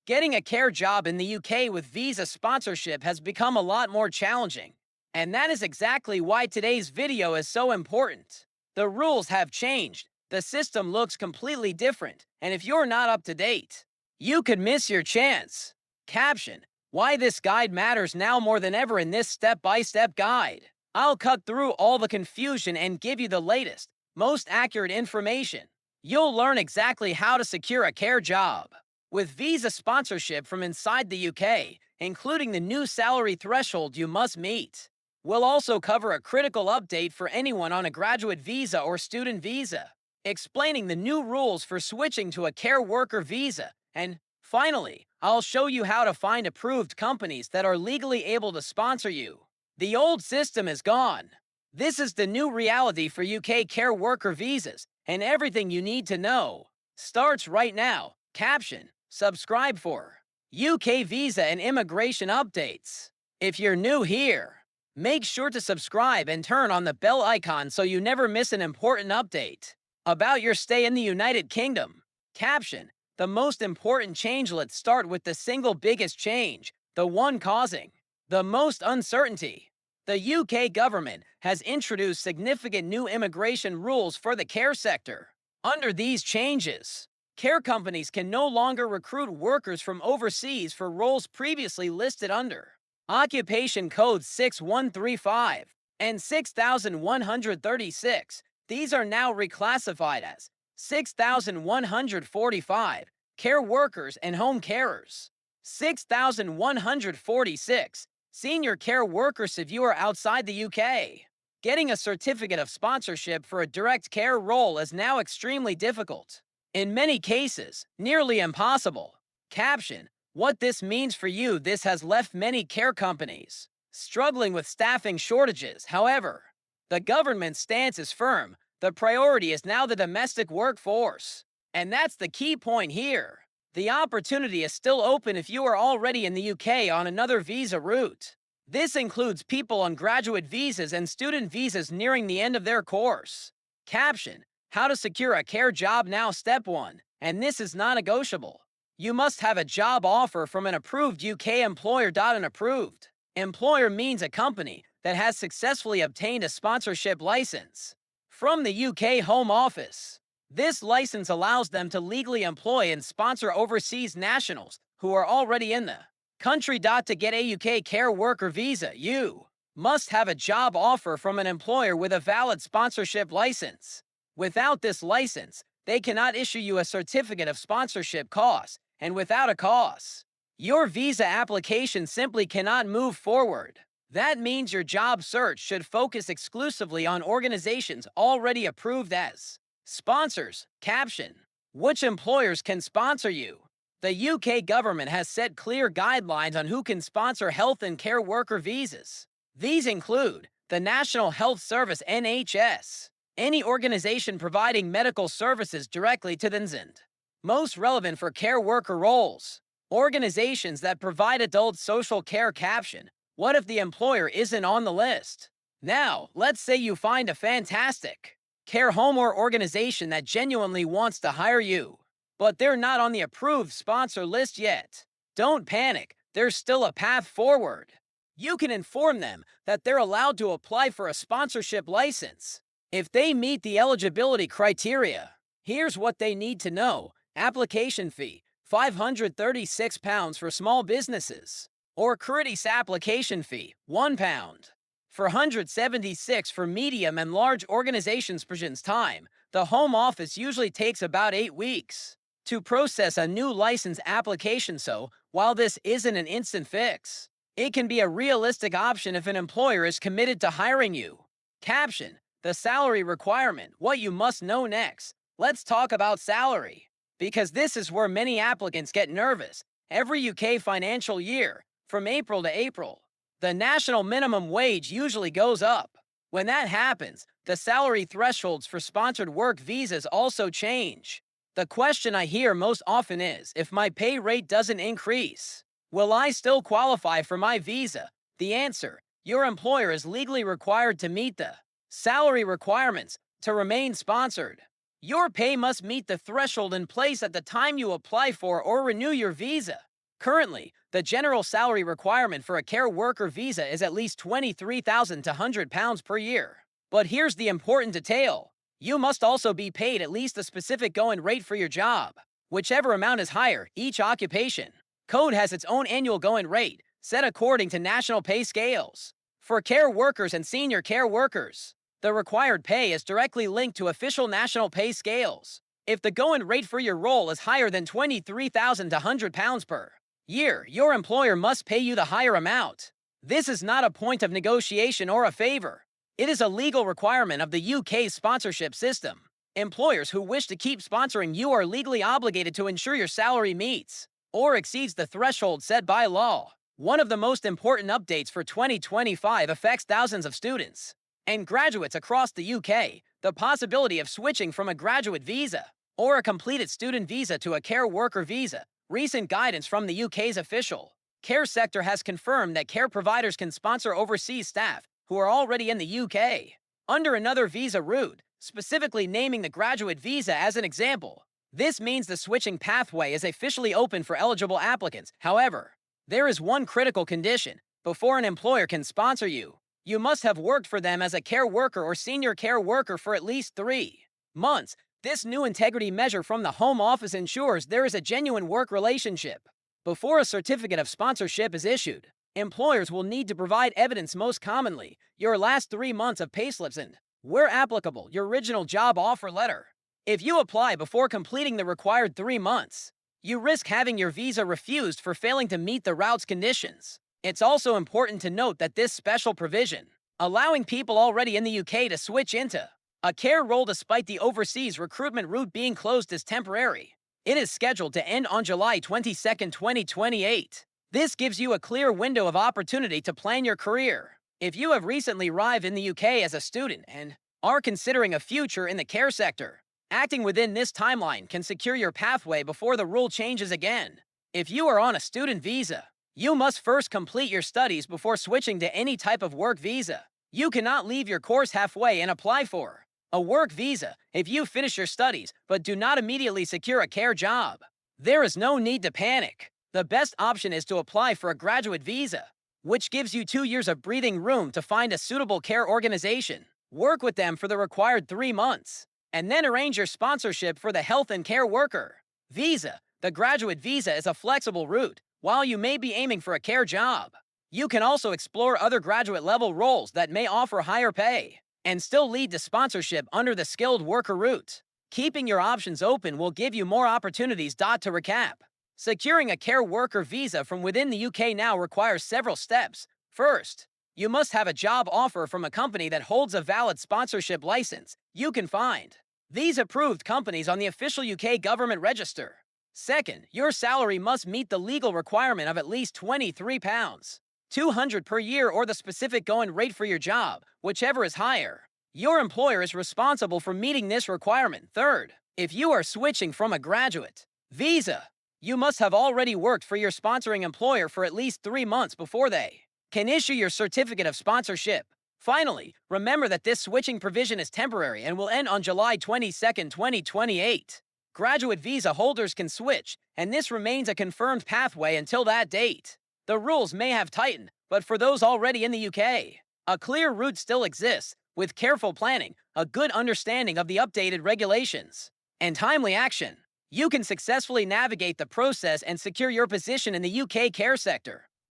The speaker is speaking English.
Getting a care job in the UK with visa sponsorship has become a lot more challenging. And that is exactly why today's video is so important. The rules have changed, the system looks completely different, and if you're not up to date, you could miss your chance. Caption: Why this guide matters now more than ever in this step-by-step guide. I'll cut through all the confusion and give you the latest, most accurate information. You'll learn exactly how to secure a care job with visa sponsorship from inside the UK, including the new salary threshold you must meet. We'll also cover a critical update for anyone on a graduate visa or student visa, explaining the new rules for switching to a care worker visa. And finally, I'll show you how to find approved companies that are legally able to sponsor you. The old system is gone. This is the new reality for UK care worker visas, and everything you need to know starts right now. Caption: Subscribe for UK visa and immigration updates. If you're new here, make sure to subscribe and turn on the bell icon so you never miss an important update about your stay in the United Kingdom. Caption: The most important change. Let's start with the single biggest change, the one causing the most uncertainty. The UK government has introduced significant new immigration rules for the care sector. Under these changes, care companies can no longer recruit workers from overseas for roles previously listed under Occupation Codes 6135 and 6136. These are now reclassified as 6145, care workers and home carers. 6146, senior care workers if you are outside the UK. Getting a certificate of sponsorship for a direct care role is now extremely difficult. In many cases, nearly impossible. Caption: What this means for you. This has left many care companies struggling with staffing shortages. However, the government's stance is firm. The priority is now the domestic workforce. And that's the key point here. The opportunity is still open if you are already in the UK on another visa route. This includes people on graduate visas and student visas nearing the end of their course. Caption: How to secure a care job now. Step 1, and this is non-negotiable. You must have a job offer from an approved UK employer. An approved employer means a company that has successfully obtained a sponsorship license from the UK Home Office. This license allows them to legally employ and sponsor overseas nationals who are already in the country. To get a UK care worker visa, you must have a job offer from an employer with a valid sponsorship license. Without this license, they cannot issue you a certificate of sponsorship costs, and without a cost, your visa application simply cannot move forward. That means your job search should focus exclusively on organizations already approved as sponsors. Caption: Which employers can sponsor you? The UK government has set clear guidelines on who can sponsor health and care worker visas. These include the National Health Service (NHS), any organization providing medical services directly to the NZND. Most relevant for care worker roles, organizations that provide adult social care. Caption: What if the employer isn't on the list? Now, let's say you find a fantastic care home or organization that genuinely wants to hire you, but they're not on the approved sponsor list yet. Don't panic, there's still a path forward. You can inform them that they're allowed to apply for a sponsorship license if they meet the eligibility criteria. Here's what they need to know. Application fee, £536 for small businesses, or Curities application fee, £1. For £176 for medium and large organizations. Presence time, the Home Office usually takes about 8 weeks to process a new license application. So, while this isn't an instant fix, it can be a realistic option if an employer is committed to hiring you. Caption: The salary requirement. What you must know next. Let's talk about salary, because this is where many applicants get nervous. Every UK financial year, from April to April, the national minimum wage usually goes up. When that happens, the salary thresholds for sponsored work visas also change. The question I hear most often is, if my pay rate doesn't increase, will I still qualify for my visa? The answer: your employer is legally required to meet the salary requirements to remain sponsored. Your pay must meet the threshold in place at the time you apply for or renew your visa. Currently, the general salary requirement for a care worker visa is at least £23,200 per year. But here's the important detail. You must also be paid at least a specific going rate for your job. Whichever amount is higher, each occupation code has its own annual going rate, set according to national pay scales. For care workers and senior care workers, the required pay is directly linked to official national pay scales. If the going rate for your role is higher than £23,200 per year, your employer must pay you the higher amount. This is not a point of negotiation or a favor. It is a legal requirement of the UK's sponsorship system. Employers who wish to keep sponsoring you are legally obligated to ensure your salary meets or exceeds the threshold set by law. One of the most important updates for 2025 affects thousands of students and graduates across the UK. The possibility of switching from a graduate visa or a completed student visa to a care worker visa. Recent guidance from the UK's official care sector has confirmed that care providers can sponsor overseas staff who are already in the UK under another visa route, specifically naming the graduate visa as an example. This means the switching pathway is officially open for eligible applicants. However, there is one critical condition. Before an employer can sponsor you, you must have worked for them as a care worker or senior care worker for at least 3 months. This new integrity measure from the Home Office ensures there is a genuine work relationship. Before a certificate of sponsorship is issued, employers will need to provide evidence, most commonly your last 3 months of payslips and, where applicable, your original job offer letter. If you apply before completing the required 3 months, you risk having your visa refused for failing to meet the route's conditions. It's also important to note that this special provision, allowing people already in the UK to switch into a care role despite the overseas recruitment route being closed, is temporary. It is scheduled to end on July 22, 2028. This gives you a clear window of opportunity to plan your career. If you have recently arrived in the UK as a student and are considering a future in the care sector, acting within this timeline can secure your pathway before the rule changes again. If you are on a student visa, you must first complete your studies before switching to any type of work visa. You cannot leave your course halfway and apply for a work visa if you finish your studies but do not immediately secure a care job. There is no need to panic. The best option is to apply for a graduate visa, which gives you 2 years of breathing room to find a suitable care organization, work with them for the required 3 months, and then arrange your sponsorship for the health and care worker visa. The graduate visa is a flexible route. While you may be aiming for a care job, you can also explore other graduate-level roles that may offer higher pay and still lead to sponsorship under the skilled worker route. Keeping your options open will give you more opportunities. To recap, securing a care worker visa from within the UK now requires several steps. First, you must have a job offer from a company that holds a valid sponsorship license. You can find these approved companies on the official UK government register. Second, your salary must meet the legal requirement of at least £23,200 per year or the specific going rate for your job, whichever is higher. Your employer is responsible for meeting this requirement. Third, if you are switching from a graduate visa, you must have already worked for your sponsoring employer for at least 3 months before they can issue your certificate of sponsorship. Finally, remember that this switching provision is temporary and will end on July 22, 2028. Graduate visa holders can switch, and this remains a confirmed pathway until that date. The rules may have tightened, but for those already in the UK, a clear route still exists. With careful planning, a good understanding of the updated regulations, and timely action, you can successfully navigate the process and secure your position in the UK care sector.